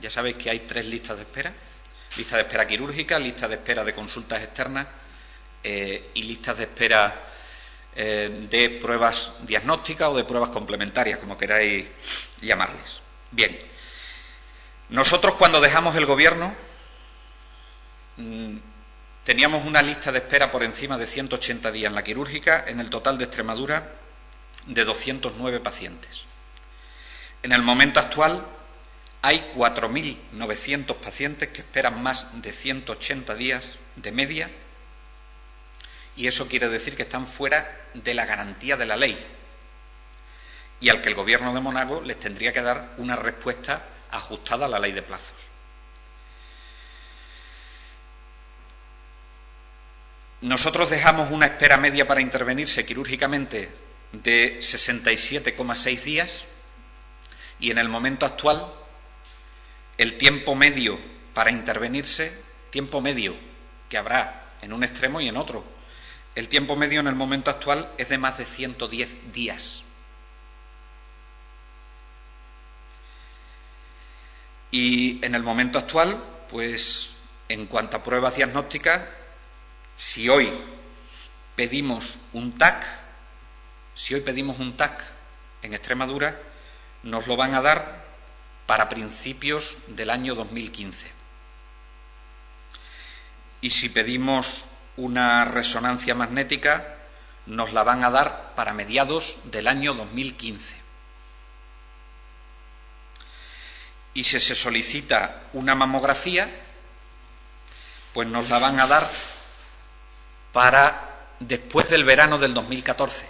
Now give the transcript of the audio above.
Ya sabéis que hay 3 listas de espera: lista de espera quirúrgica, lista de espera de consultas externas y listas de espera de pruebas diagnósticas o de pruebas complementarias, como queráis llamarles. Bien, nosotros cuando dejamos el Gobierno teníamos una lista de espera por encima de 180 días en la quirúrgica, en el total de Extremadura, de 209 pacientes. En el momento actual hay 4.900 pacientes que esperan más de 180 días de media, y eso quiere decir que están fuera de la garantía de la ley y al que el Gobierno de Monago les tendría que dar una respuesta ajustada a la ley de plazos. Nosotros dejamos una espera media para intervenirse quirúrgicamente de 67,6 días y en el momento actual el tiempo medio para intervenirse, tiempo medio que habrá en un extremo y en otro, el tiempo medio en el momento actual es de más de 110 días. Y en el momento actual, pues en cuanto a pruebas diagnósticas, si hoy pedimos un TAC, en Extremadura, nos lo van a dar para principios del año 2015. Y si pedimos una resonancia magnética, nos la van a dar para mediados del año 2015. Y si se solicita una mamografía, pues nos la van a dar para después del verano del 2014.